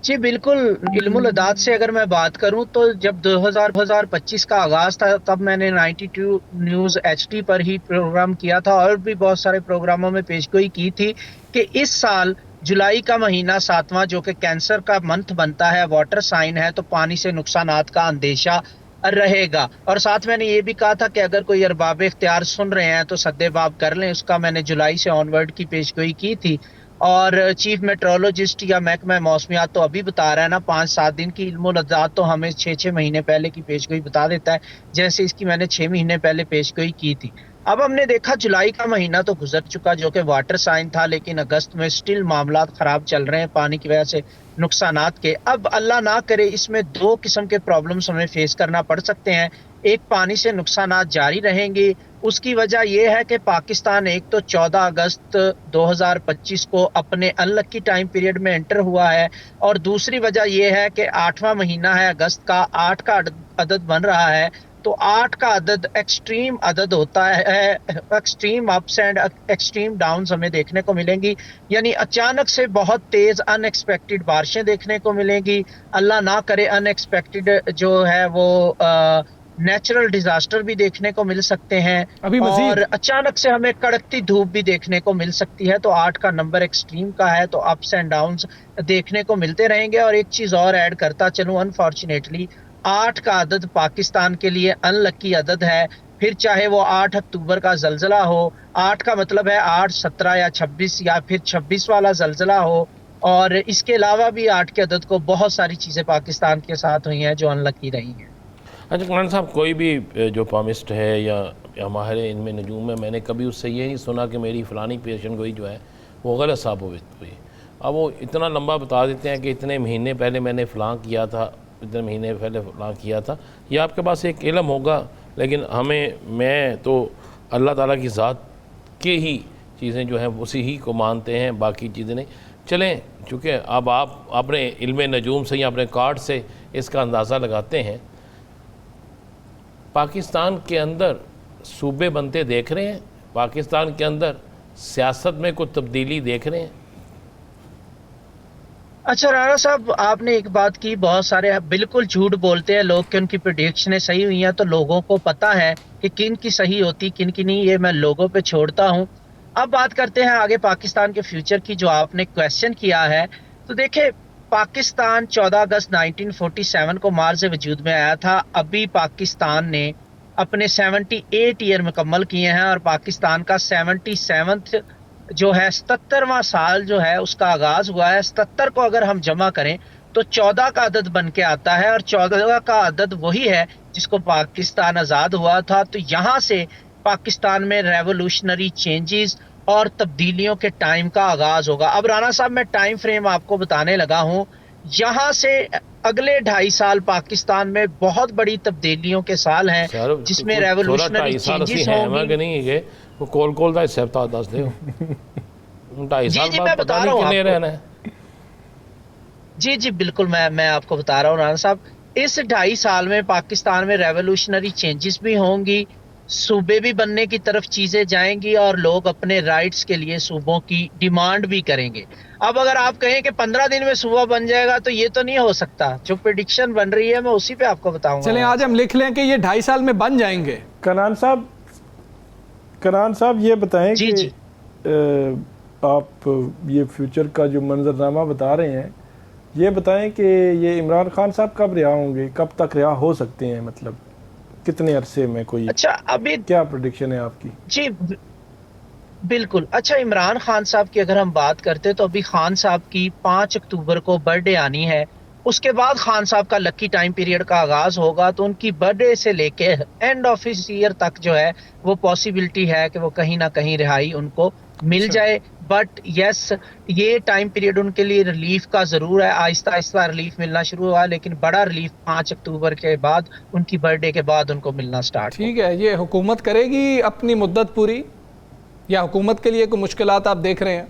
जी बिल्कुल, इल्मुल अदाद से अगर मैं बात करूं तो जब 2025 का आगाज़ था तब मैंने 92 न्यूज़ HD पर ही प्रोग्राम किया था और भी बहुत सारे प्रोग्रामों में पेशगोई की थी कि इस साल जुलाई का महीना 7वां जो कि कैंसर का मंथ बनता है, वाटर साइन है, तो पानी से नुकसानात का अंदेशा रहेगा। और साथ मैंने ये भी कहा था कि अगर कोई अरबाब इख्तियार सुन रहे हैं तो सद्देबाब कर लें, उसका मैंने जुलाई से ऑनवर्ड की पेशगोई की थी। और चीफ मेट्रोलॉजिस्ट या महकमा मौसमियात तो अभी बता रहा है ना, 5-7 दिन की इल्मुल अदाद तो हमें 6-6 महीने पहले की पेशगोई बता देता है, जैसे इसकी मैंने 6 महीने पहले पेशगोई की थी। अब हमने देखा जुलाई का महीना तो गुजर चुका जो कि वाटर साइन था, लेकिन अगस्त में स्टिल मामला खराब चल रहे हैं पानी की वजह से नुकसानात के। अब अल्लाह ना करे इसमें 2 किस्म के प्रॉब्लम्स हमें फेस करना पड़ सकते हैं। एक, पानी से नुकसानात जारी रहेंगे, उसकी वजह यह है कि पाकिस्तान एक तो 14 अगस्त 2025 को अपने अनलकी टाइम पीरियड में एंटर हुआ है, और दूसरी वजह यह है कि 8वां महीना है अगस्त का, 8 का अदद बन रहा है। तो 8 का अदद एक्सट्रीम अदद होता है, extreme ups and extreme downs हमें देखने को मिलेंगी, यानी अचानक से बहुत तेज अनएक्सपेक्टेड बारिशें देखने को मिलेंगी। अल्लाह ना करे अनएक्सपेक्टेड जो है वो नेचुरल डिजास्टर भी देखने को मिल सकते हैं, और अचानक से हमें कड़कती धूप भी देखने को मिल सकती है। तो 8 का नंबर एक्सट्रीम का है, तो अप्स एंड डाउन्स देखने को मिलते रहेंगे। और एक चीज और ऐड करता चलूं, अनफॉर्चुनेटली 8 का अदद पाकिस्तान के लिए अनलकी अदद है। फिर चाहे वो 8 अक्टूबर का जलजला हो, 8 का मतलब है 8, 17 या 26 या फिर 26 वाला जलजला हो, और इसके अलावा भी 8 के अदद को बहुत सारी चीज़ें पाकिस्तान के साथ हुई हैं जो अनलकी रही हैं। अच्छा कनान साहब, कोई भी जो पामिस्ट है या माहिर इनमें नजूम में, मैंने कभी उससे ये नहीं सुना कि मेरी फ़लानी पेशन गोई जो है वो गलत साबित हुई। अब वो इतना लंबा बता देते हैं कि इतने महीने पहले मैंने फ़लाँ किया था, इतने महीने पहले फ़लाँ किया था। ये आपके पास एक इल्म होगा, लेकिन मैं तो अल्लाह ताला की ज़ात के ही चीज़ें जो हैं उसी ही को मानते हैं, बाकी चीज़ें नहीं। चलें, चूँकि अब आप अपने इल्म नजूम से या अपने कार्ड से इसका अंदाज़ा लगाते हैं, पाकिस्तान के अंदर सूबे बनते देख रहे हैं, पाकिस्तान के अंदर सियासत में कोई तब्दीली देख रहे हैं? अच्छा राणा साहब, आपने एक बात की, बहुत सारे बिल्कुल झूठ बोलते हैं लोग कि उनकी प्रेडिक्शनें सही हुई हैं, तो लोगों को पता है कि किन की सही होती किन की नहीं, ये मैं लोगों पे छोड़ता हूं। अब बात करते हैं आगे पाकिस्तान के फ्यूचर की, जो आपने क्वेश्चन किया है। तो देखें, पाकिस्तान 14 अगस्त 1947 को मार्ज़ वजूद में आया था। अभी पाकिस्तान ने अपने 78 ईयर मुकम्मल किए हैं, और पाकिस्तान का 77th जो है 77वां साल जो है उसका आगाज़ हुआ है। 77 को अगर हम जमा करें तो 14 का अदद बन के आता है, और 14 का अदद वही है जिसको पाकिस्तान आज़ाद हुआ था। तो यहाँ से पाकिस्तान में रेवोल्यूशनरी चेंजेस और तब्दीलियों के टाइम का आगाज होगा। अब राणा साहब, मैं टाइम फ्रेम आपको बताने लगा हूं। यहाँ से अगले 2.5 साल पाकिस्तान में बहुत बड़ी तब्दीलियों के साल हैं, जिसमें रेवोल्यूशनरी चेंजेस होंगे। कोल ਦਾ ਹਿੱਸਾ ਤਾਂ ਦੱਸ ਦਿਓ। 2.5 साल बाद पता नहीं कितने रहना है। जी बिल्कुल, मैं आपको बता रहा हूँ राणा साहब, इस 2.5 साल में पाकिस्तान में रेवोल्यूशनरी चेंजेस भी होंगी, सूबे भी बनने की तरफ चीजें जाएंगी, और लोग अपने राइट्स के लिए सूबों की डिमांड भी करेंगे। अब अगर आप कहें कि 15 दिन में सूबा बन जाएगा तो ये तो नहीं हो सकता। जो प्रेडिक्शन बन रही है मैं उसी पे आपको बताऊंगा। चलें, आज हम लिख लें कि ये 2.5 साल में बन जाएंगे। कनान साहब ये बताएं कि आप ये फ्यूचर का जो मंजरनामा बता रहे हैं, ये बताएं कि ये इमरान खान साहब कब रिहा होंगे, कब तक रिहा हो सकते हैं, मतलब कितने अरसे में, कोई अच्छा अभी क्या प्रेडिक्शन है आपकी? जी बिल्कुल। अच्छा, इमरान खान साहब की अगर हम बात करते तो अभी खान साहब की 5 अक्टूबर को बर्थडे आनी है, اس کے بعد خان صاحب کا لکی ٹائم پیریڈ کا آغاز ہوگا، تو ان کی برتھ ڈے سے لے کے اینڈ آف اس ایئر تک جو ہے وہ پاسبلٹی ہے کہ وہ کہیں نہ کہیں رہائی ان کو مل جائے. بٹ یس، یہ ٹائم پیریڈ ان کے لیے ریلیف کا ضرور ہے، آہستہ آہستہ ریلیف ملنا شروع ہوا، لیکن بڑا ریلیف 5 اکتوبر کے بعد، ان کی برتھ ڈے کے بعد ان کو ملنا سٹارٹ. ٹھیک ہے، یہ حکومت کرے گی اپنی مدت پوری یا حکومت کے لیے کوئی مشکلات آپ دیکھ رہے ہیں؟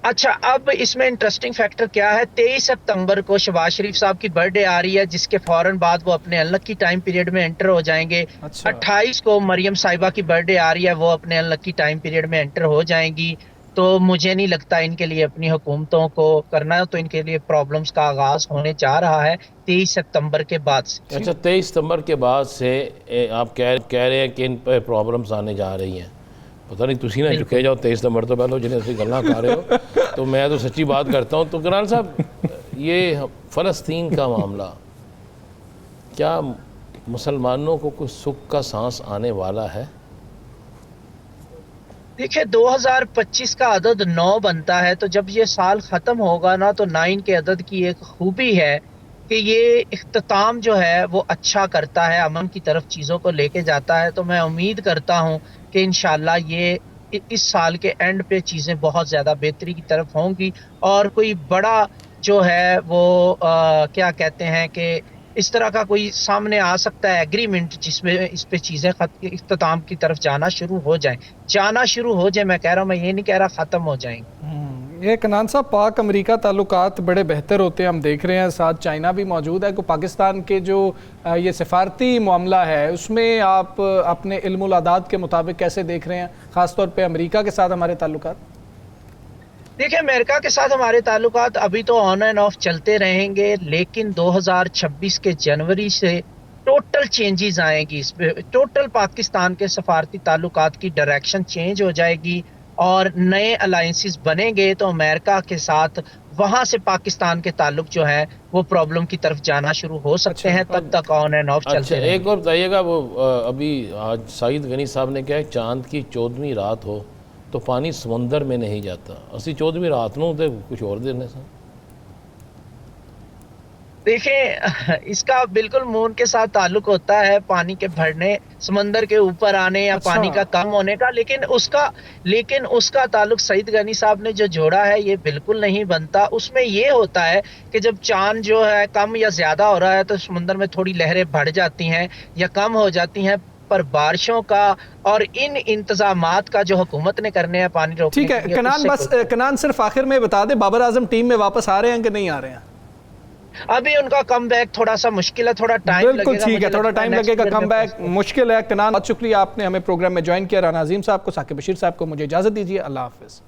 اچھا، اب اس میں انٹرسٹنگ فیکٹر کیا ہے، 23 ستمبر کو شہباز شریف صاحب کی برتھ ڈے آ رہی ہے، جس کے فوراً بعد وہ اپنے انلکی ٹائم پیریڈ میں انٹر ہو جائیں گے. اچھا 28 کو مریم صاحبہ کی برتھ ڈے آ رہی ہے، وہ اپنے انلکی ٹائم پیریڈ میں انٹر ہو جائیں گی. تو مجھے نہیں لگتا ان کے لیے اپنی حکومتوں کو کرنا، تو ان کے لیے پرابلمز کا آغاز ہونے جا رہا ہے 23 ستمبر کے بعد سے. اچھا 23 ستمبر کے بعد سے آپ کہہ رہے ہیں کہ ان پہ پرابلمس آنے جا رہی ہیں. پتہ نہیں تسی نہ چکے جاؤ 23 ستمبر تو پہلے جنہیں اسی گلاں کر رہے ہو تو میں تو سچی بات کرتا ہوں. تو کرنال صاحب، یہ فلسطین کا معاملہ کیا مسلمانوں کو کوئی سکھ کا سانس آنے والا ہے؟ دیکھیں 2025 کا عدد 9 بنتا ہے، تو جب یہ سال ختم ہوگا نا، تو 9 کے عدد کی ایک خوبی ہے کہ یہ اختتام جو ہے وہ اچھا کرتا ہے، امن کی طرف چیزوں کو لے کے جاتا ہے. تو میں امید کرتا ہوں کہ انشاءاللہ یہ اس سال کے اینڈ پہ چیزیں بہت زیادہ بہتری کی طرف ہوں گی، اور کوئی بڑا جو ہے وہ کیا کہتے ہیں کہ اس طرح کا کوئی سامنے آ سکتا ہے ایگریمنٹ جس میں اس پہ چیزیں اختتام کی طرف جانا شروع ہو جائیں. میں کہہ رہا ہوں، میں یہ نہیں کہہ رہا ختم ہو جائیں. یہ کنان صاحب، پاک امریکہ تعلقات بڑے بہتر ہوتے ہیں، ہم دیکھ رہے ہیں، ساتھ چائنا بھی موجود ہے. کہ پاکستان کے جو یہ سفارتی معاملہ ہے اس میں آپ اپنے علم العداد کے مطابق کیسے دیکھ رہے ہیں، خاص طور پہ امریکہ کے ساتھ ہمارے تعلقات؟ دیکھیں، امریکہ کے ساتھ ہمارے تعلقات ابھی تو آن اینڈ آف چلتے رہیں گے، لیکن 2026 کے جنوری سے ٹوٹل چینجز آئیں گی. اس پہ ٹوٹل پاکستان کے سفارتی تعلقات کی ڈائریکشن چینج ہو جائے گی، اور نئے الائنسز بنیں گے. تو امریکہ کے ساتھ وہاں سے پاکستان کے تعلق جو ہے وہ پرابلم کی طرف جانا شروع ہو سکتے ہیں. تب تک آن اینڈ آف چلتے رہیں گے. ایک اور بتائیے گا، وہ ابھی آج سعید غنی صاحب نے کہا چاند کی 14ویں رات ہو تو پانی سمندر میں نہیں جاتا. اسی 14ویں رات نوں تے کچھ اور دینے سا. دیکھیں، اس کا بالکل مون کے ساتھ تعلق ہوتا ہے، پانی کے بڑھنے، سمندر کے اوپر آنے یا پانی کا کم ہونے کا. لیکن اس کا تعلق سعید غنی صاحب نے جو جوڑا ہے یہ بالکل نہیں بنتا. اس میں یہ ہوتا ہے کہ جب چاند جو ہے کم یا زیادہ ہو رہا ہے تو سمندر میں تھوڑی لہریں بڑھ جاتی ہیں یا کم ہو جاتی ہیں. پر بارشوں کا اور ان انتظامات کا جو حکومت نے کرنے ہیں پانی روکنے ٹھیک ہے. کنان صرف آخر میں بتا دے، بابر اعظم ٹیم میں واپس آ رہے ہیں کہ نہیں آ رہے ہیں؟ ابھی ان کا کم بیک تھوڑا سا مشکل ہے، تھوڑا ٹائم لگے گا. بالکل ٹھیک ہے، تھوڑا ٹائم لگے گا، کم بیک مشکل ہے. کنان، بہت شکریہ، آپ نے ہمیں پروگرام میں جوائن کیا. رانا عظیم صاحب کو، ثاقب بشیر صاحب کو. مجھے اجازت دیجیے، اللہ حافظ.